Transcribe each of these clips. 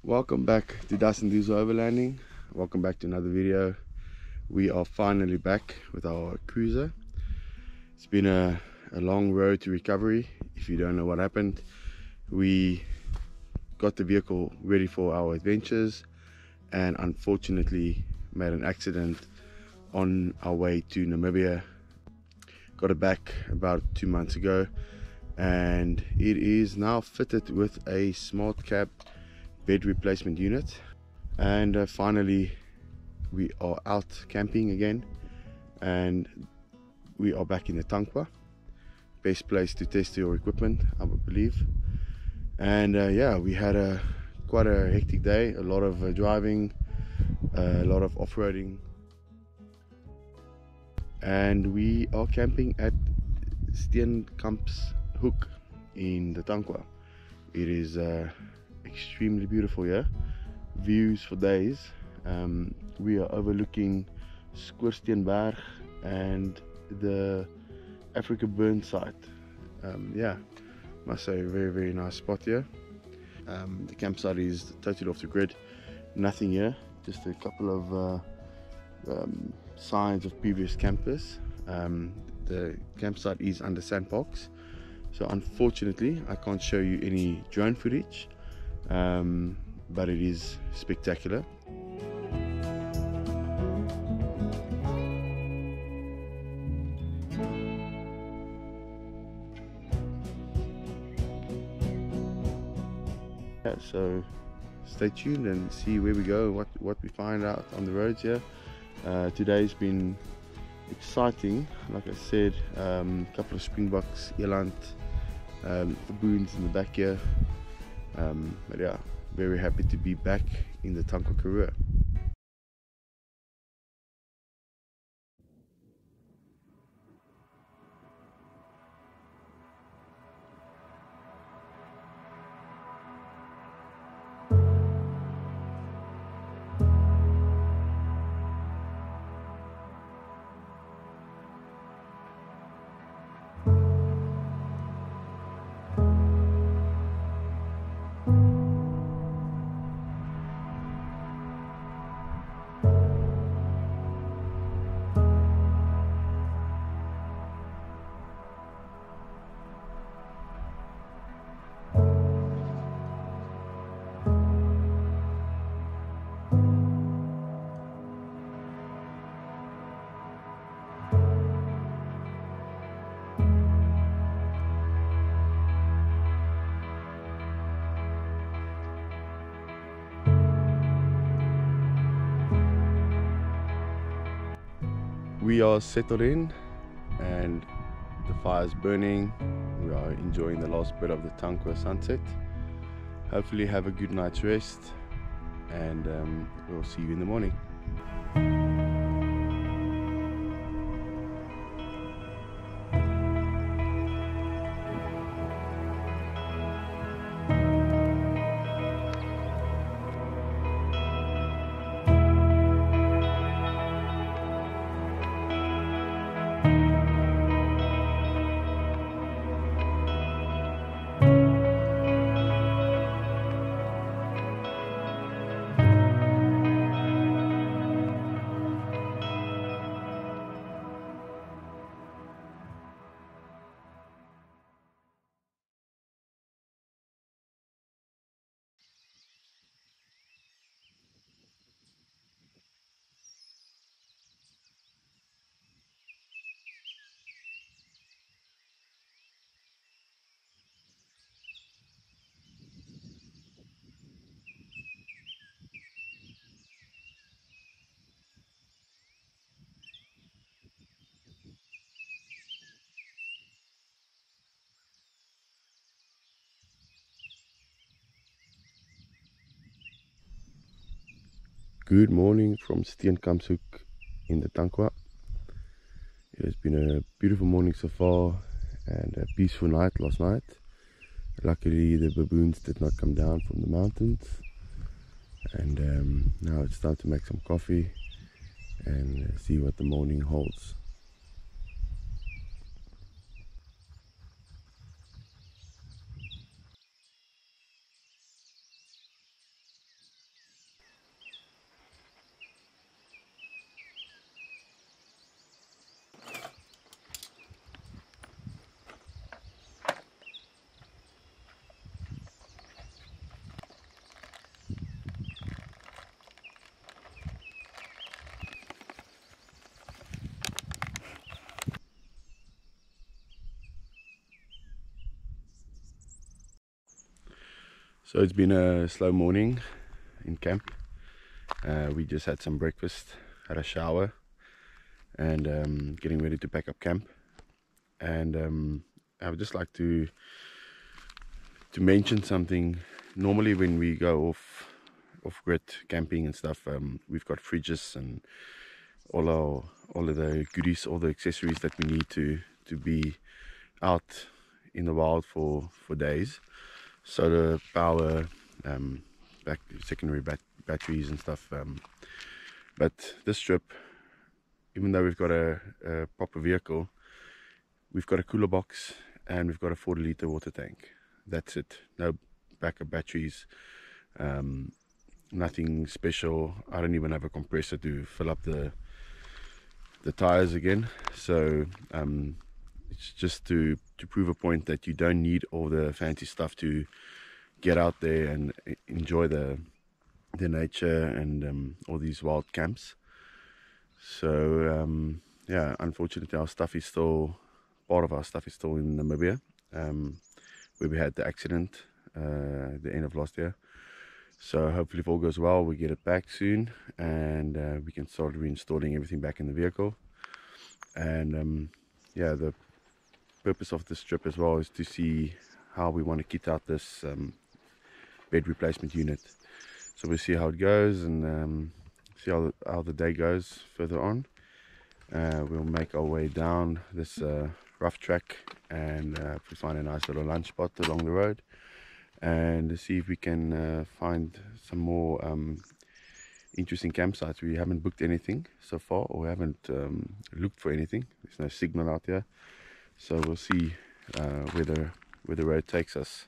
Welcome back to Dustin Do's Overlanding. Welcome back to another video. We are finally back with our cruiser. It's been a long road to recovery. If you don't know what happened, we got the vehicle ready for our adventures and unfortunately made an accident on our way to Namibia. Got it back about 2 months ago, and it is now fitted with a smart cab bed replacement unit. And finally we are out camping again, and we are back in the Tankwa, best place to test your equipment, I would believe. And yeah, we had quite a hectic day, a lot of driving, a lot of off-roading, and we are camping at Steenkampshoek in the Tankwa. It is extremely beautiful here, views for days. We are overlooking Schoorsteenberg and the Africa Burn site. Yeah, must say, a very nice spot here. The campsite is totally off the grid, nothing here, just a couple of signs of previous campers. The campsite is under sandbox, so unfortunately I can't show you any drone footage, but it is spectacular. Yeah, so stay tuned and see where we go, what we find out on the roads here. Today's been exciting, like I said. A couple of springboks, eland, baboons in the back here. But yeah, very happy to be back in the Tankwa Karoo. We are settled in and the fire is burning. We are enjoying the last bit of the Tankwa sunset. Hopefully have a good night's rest, and we'll see you in the morning. Good morning from Steenkampshoek in the Tankwa. It has been a beautiful morning so far and a peaceful night last night. Luckily the baboons did not come down from the mountains, and now it's time to make some coffee and see what the morning holds. So it's been a slow morning in camp. We just had some breakfast, had a shower, and getting ready to pack up camp. And I would just like to mention something. Normally when we go off grid camping and stuff, we've got fridges and all of the goodies, all the accessories that we need to be out in the wild for days. So the power, secondary batteries and stuff. But this trip, even though we've got a proper vehicle, we've got a cooler box and we've got a 40-litre water tank. That's it. No backup batteries, nothing special. I don't even have a compressor to fill up the tires again. So it's just to prove a point that you don't need all the fancy stuff to get out there and enjoy the nature and all these wild camps. So yeah, unfortunately our stuff is still, part of our stuff is still in Namibia, where we had the accident the end of last year. So hopefully if all goes well, we get it back soon, and we can start reinstalling everything back in the vehicle. And yeah, the purpose of this trip as well is to see how we want to kit out this bed replacement unit. So we'll see how it goes, and see how the day goes further on. We'll make our way down this rough track, and we find a nice little lunch spot along the road, and see if we can find some more interesting campsites. We haven't booked anything so far, or we haven't looked for anything. There's no signal out here, so we'll see where the road takes us.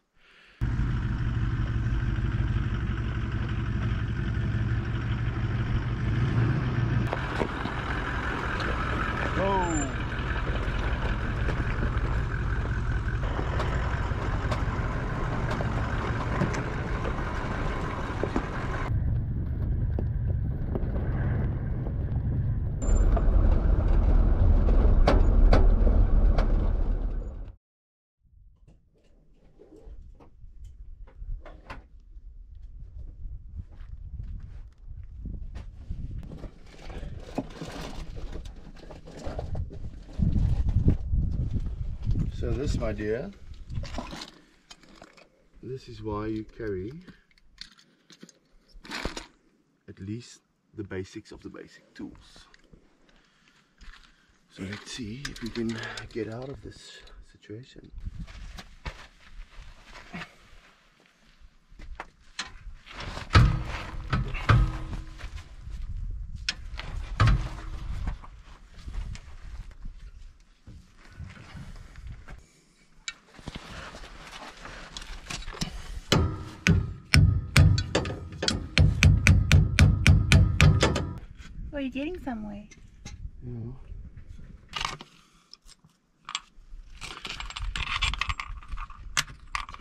So this, my dear, this is why you carry at least the basics of the basic tools. So let's see if we can get out of this situation. Are you getting somewhere? Yeah.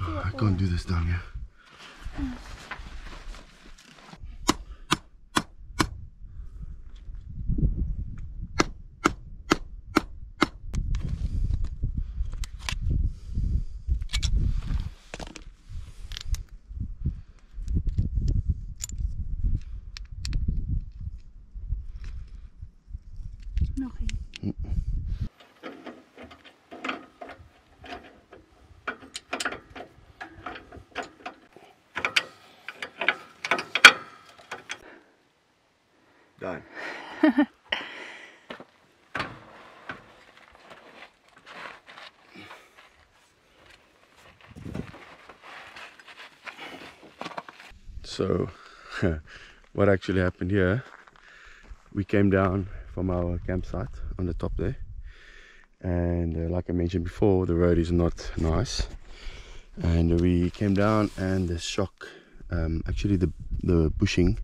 Oh, I can't do this down here. Nothing. Done. So what actually happened here, we came down from our campsite on the top there, and like I mentioned before, the road is not nice, and we came down and the shock, actually the bushing,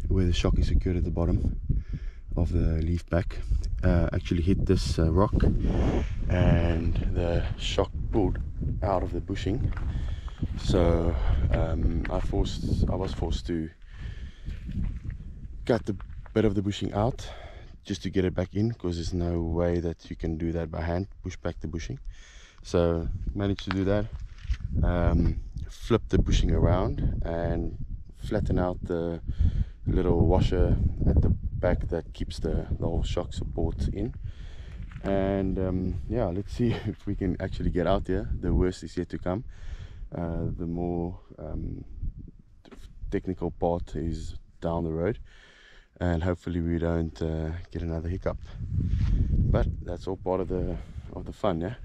where the shock is secured at the bottom of the leaf back, actually hit this rock, and the shock pulled out of the bushing. So I was forced to cut the bit of the bushing out just to get it back in, because there's no way that you can do that by hand, push back the bushing. So managed to do that. flip the bushing around and flatten out the little washer at the back that keeps the whole shock support in. And yeah, let's see if we can actually get out there. The worst is yet to come. The more technical part is down the road, and hopefully we don't get another hiccup. But that's all part of the fun, yeah.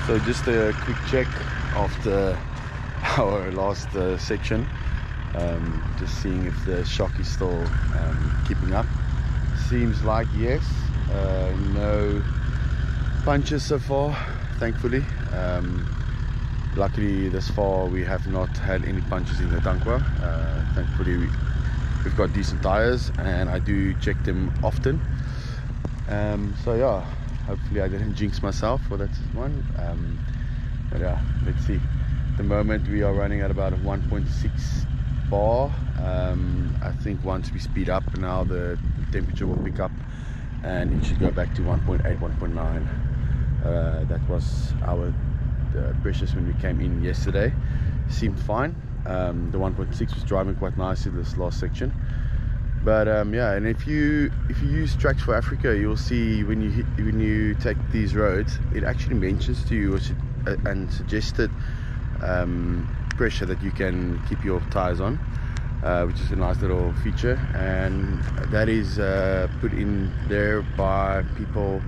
So just a quick check after our last section, just seeing if the shock is still keeping up. Seems like yes. No punches so far, thankfully. Luckily this far we have not had any punches in the Tankwa. Thankfully we've got decent tires, and I do check them often. So yeah, hopefully I didn't jinx myself for that one. But yeah, let's see. At the moment we are running at about a 1.6 bar. I think once we speed up now the temperature will pick up and it should go back to 1.8, 1.9. That was our pressures when we came in yesterday. Seemed fine. The 1.6 was driving quite nicely this last section. But yeah, and if you use Tracks for Africa, you'll see when you take these roads, it actually mentions to you and suggested pressure that you can keep your tires on, which is a nice little feature, and that is put in there by people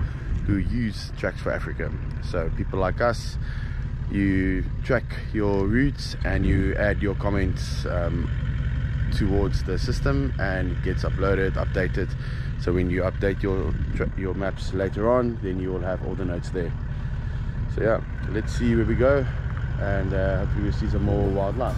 who use Tracks for Africa. So people like us, you track your routes and you add your comments towards the system, and it gets uploaded, updated. So when you update your maps later on, then you will have all the notes there. So yeah, let's see where we go, and hopefully we'll see some more wildlife.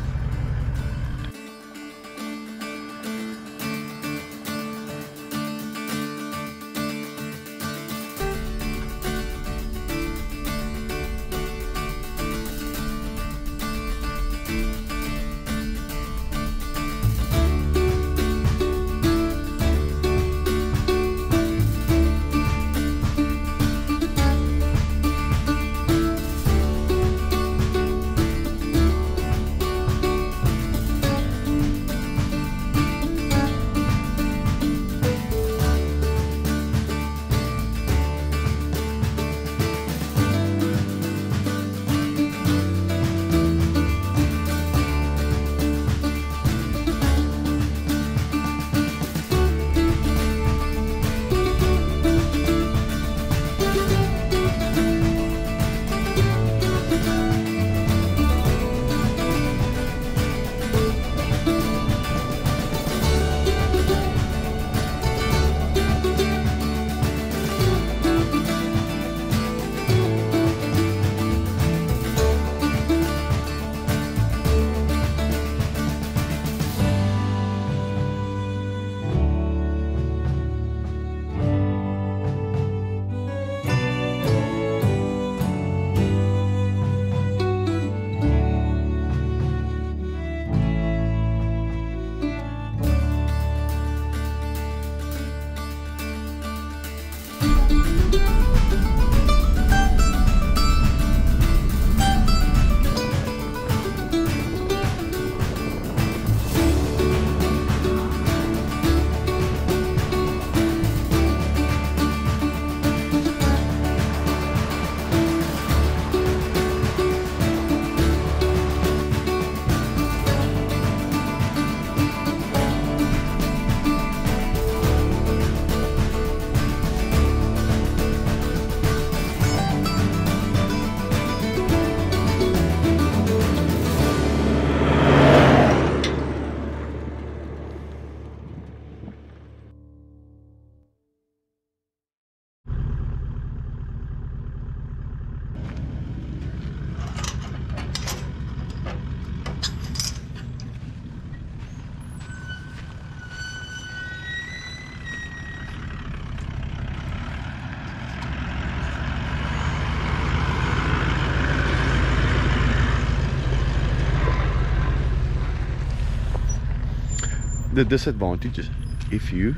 a disadvantage if you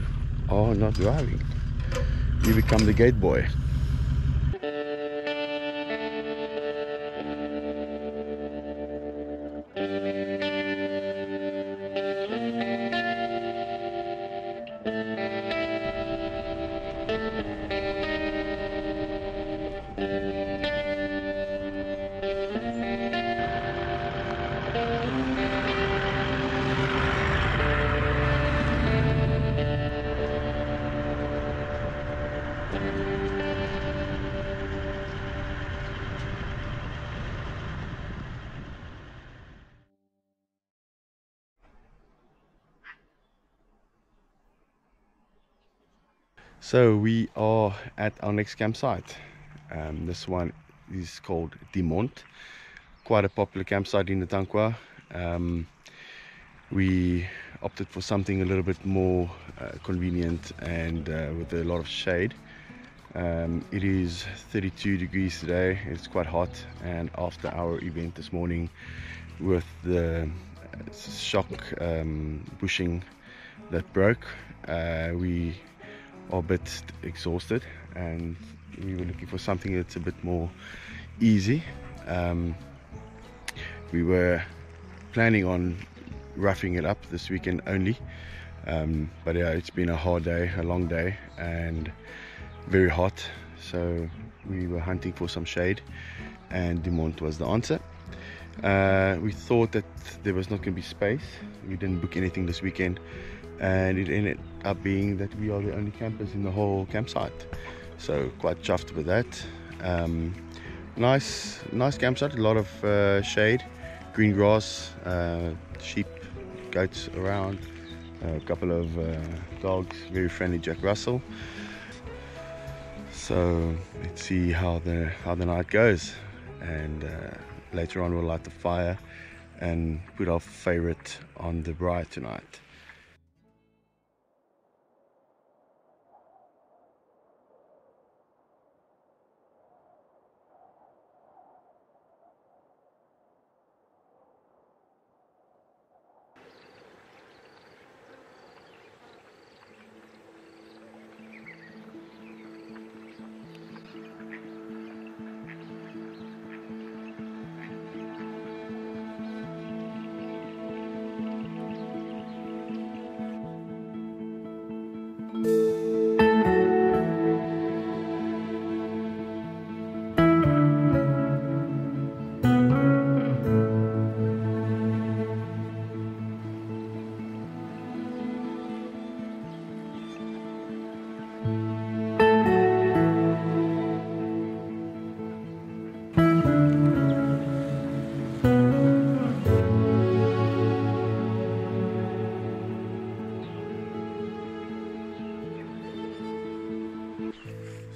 are not driving. You become the gate boy. So we are at our next campsite. This one is called Mond. Quite a popular campsite in the Tankwa. We opted for something a little bit more convenient and with a lot of shade. It is 32 degrees today. It's quite hot, and after our event this morning with the shock bushing that broke, we are a bit exhausted, and we were looking for something that's a bit more easy. We were planning on roughing it up this weekend only, but yeah, it's been a hard day, a long day, and very hot, so we were hunting for some shade, and Mond was the answer. We thought that there was not going to be space. We didn't book anything this weekend, and it ended up being that we are the only campers in the whole campsite, so quite chuffed with that. Nice campsite, a lot of shade, green grass, sheep, goats around, a couple of dogs, very friendly Jack Russell. So let's see how the night goes, and later on we'll light the fire and put our favorite on the braai tonight.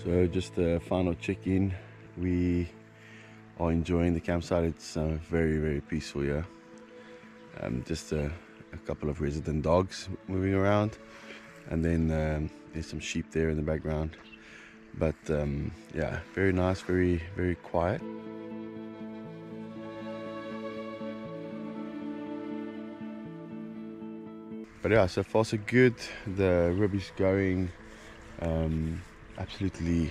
So just a final check-in. We are enjoying the campsite. It's very peaceful here. Just a couple of resident dogs moving around, and then there's some sheep there in the background. But yeah, very nice, very quiet. But yeah, so far so good. The rib is going. Absolutely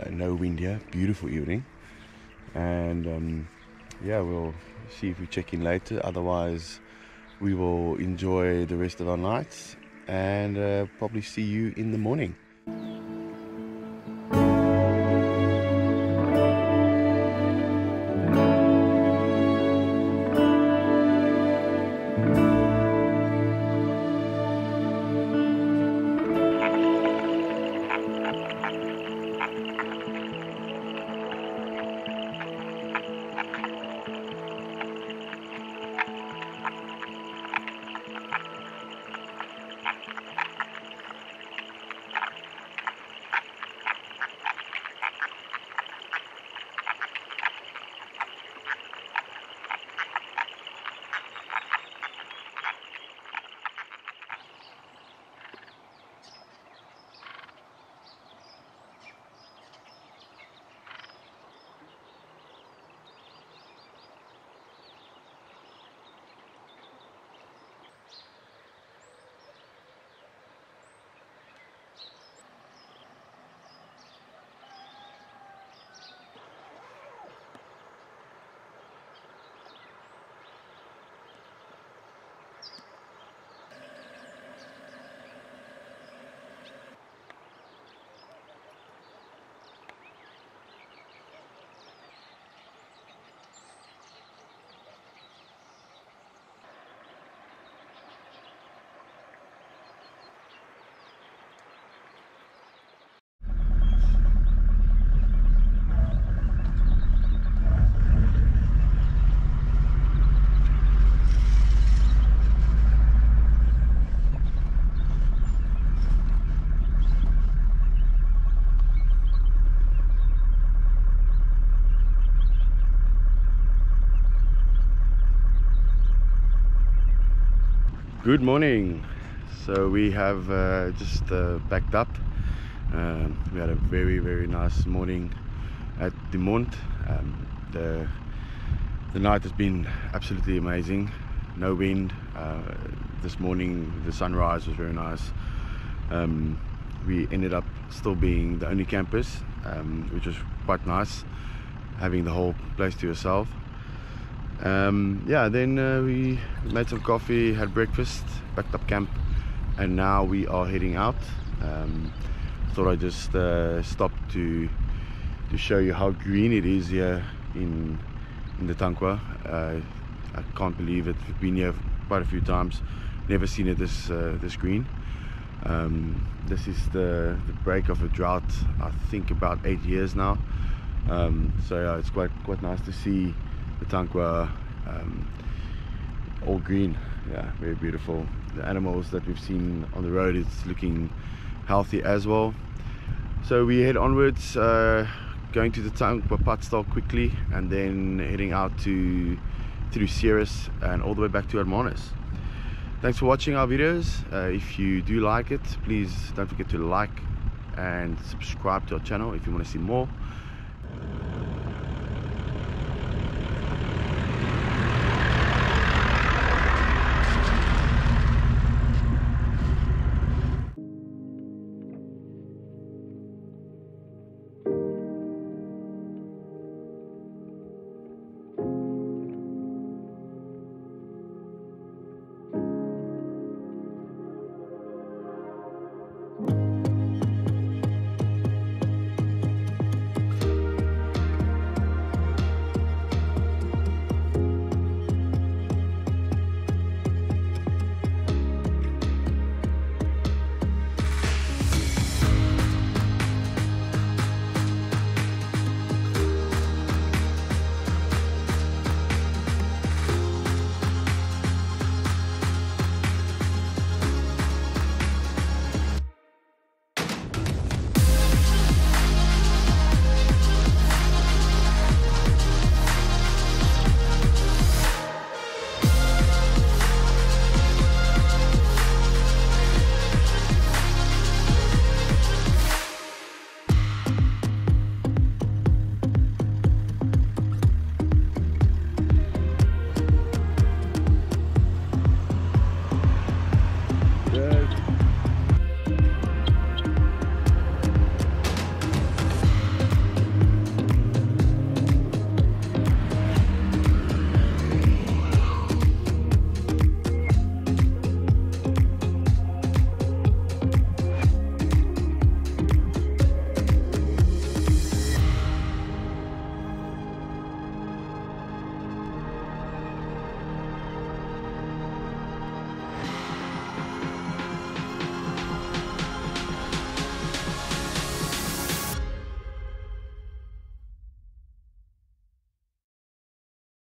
no wind here. Beautiful evening, and yeah, we'll see if we check in later. Otherwise, we will enjoy the rest of our nights and probably see you in the morning. Good morning. So we have just backed up. We had a very nice morning at the Mond. The night has been absolutely amazing. No wind. This morning the sunrise was very nice. We ended up still being the only campers, which was quite nice, having the whole place to yourself. Yeah, then we made some coffee, had breakfast, packed up camp, and now we are heading out. Thought I'd just stop to show you how green it is here in the Tankwa. I can't believe it. We've been here quite a few times, never seen it this green. This is the break of a drought, I think about 8 years now. So yeah, it's quite nice to see the Tankwa all green. Yeah, very beautiful. The animals that we've seen on the road, it's looking healthy as well. So we head onwards, going to the Tankwa Paarl quickly, and then heading out through Rockshockerz and all the way back to Hermanus. Thanks for watching our videos. If you do like it, please don't forget to like and subscribe to our channel if you want to see more.